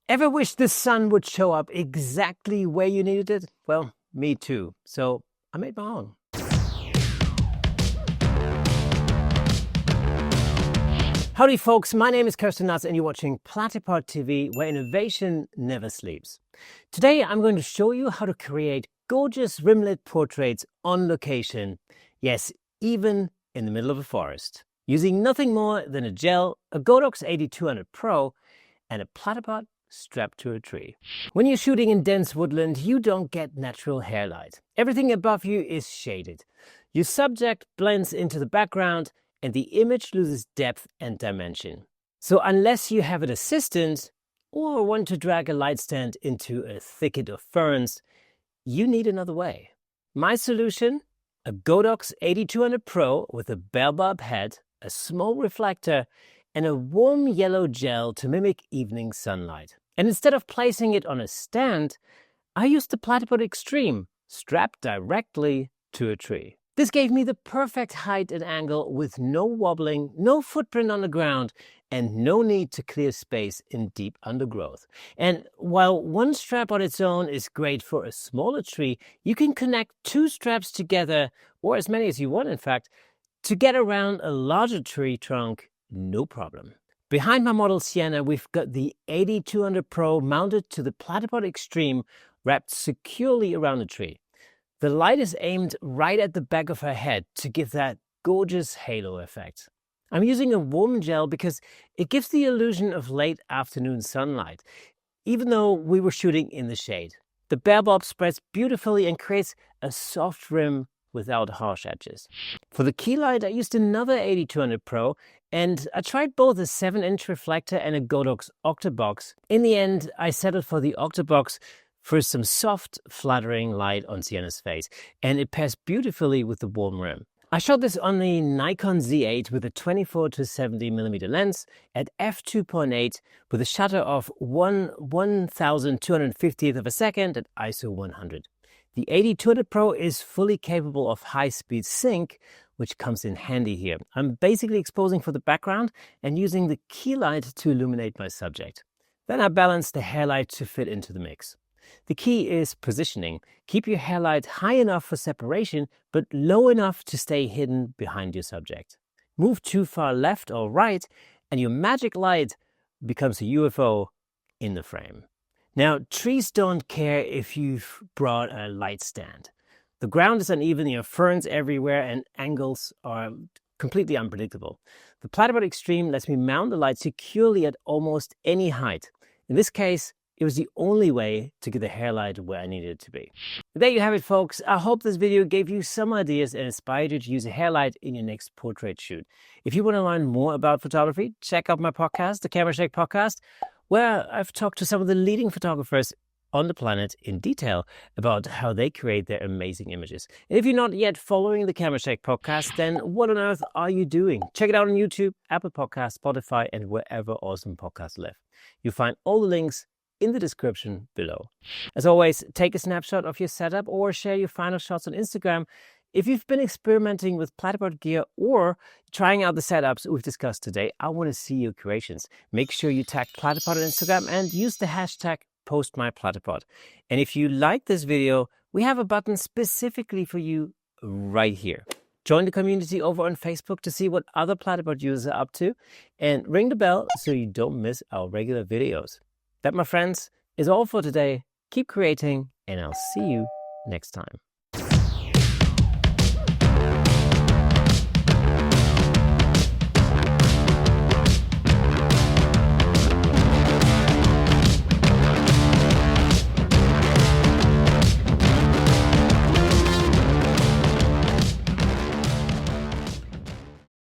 Ever wish the sun would show up exactly where you needed it? Well, me too. So I made my own. Howdy folks, my name is Kirsten Nuts and you're watching Platypod TV, where innovation never sleeps. Today I'm going to show you how to create gorgeous rimlit portraits on location. Yes, even in the middle of a forest. Using nothing more than a gel, a Godox AD200Pro, and a platypod strapped to a tree. When you're shooting in dense woodland, you don't get natural hairlight. Everything above you is shaded. Your subject blends into the background and the image loses depth and dimension. So unless you have an assistant or want to drag a light stand into a thicket of ferns, you need another way. My solution? A Godox AD200Pro with a bell bulb head, a small reflector, and a warm yellow gel to mimic evening sunlight. And instead of placing it on a stand, I used the Platypod Extreme, strapped directly to a tree. This gave me the perfect height and angle with no wobbling, no footprint on the ground, and no need to clear space in deep undergrowth. And while one strap on its own is great for a smaller tree, you can connect two straps together, or as many as you want in fact, to get around a larger tree trunk, no problem. Behind my model Sienna, we've got the AD200Pro mounted to the Platypod Extreme, wrapped securely around the tree. The light is aimed right at the back of her head to give that gorgeous halo effect. I'm using a warm gel because it gives the illusion of late afternoon sunlight, even though we were shooting in the shade. The bell bulb spreads beautifully and creates a soft rim without harsh edges. For the key light, I used another AD200Pro, and I tried both a 7-inch reflector and a Godox Octabox. In the end, I settled for the Octabox for some soft, flattering light on Sienna's face, and it pairs beautifully with the warm rim. I shot this on the Nikon Z8 with a 24-70mm lens at f2.8 with a shutter of 1/1250th of a second at ISO 100. The AD200Pro is fully capable of high-speed sync, which comes in handy here. I'm basically exposing for the background and using the key light to illuminate my subject. Then I balance the hairlight to fit into the mix. The key is positioning. Keep your hairlight high enough for separation, but low enough to stay hidden behind your subject. Move too far left or right, and your magic light becomes a UFO in the frame. Now, trees don't care if you've brought a light stand. The ground is uneven, there are ferns everywhere, and angles are completely unpredictable. The Platypod Extreme lets me mount the light securely at almost any height. In this case, it was the only way to get the hairlight where I needed it to be. There you have it, folks. I hope this video gave you some ideas and inspired you to use a hairlight in your next portrait shoot. If you want to learn more about photography, check out my podcast, the Camera Shake Podcast, where I've talked to some of the leading photographers on the planet in detail about how they create their amazing images. And if you're not yet following the Camera Shake Podcast, then what on earth are you doing? Check it out on YouTube, Apple Podcasts, Spotify, and wherever awesome podcasts live. You'll find all the links in the description below. As always, take a snapshot of your setup or share your final shots on Instagram. If you've been experimenting with platypod gear or trying out the setups we've discussed today, I want to see your creations. Make sure you tag Platypod on Instagram and use the hashtag #postmyplatypod. And if you like this video, we have a button specifically for you right here. Join the community over on Facebook to see what other platypod users are up to, and ring the bell so you don't miss our regular videos. That, my friends, is all for today. Keep creating, and I'll see you next time.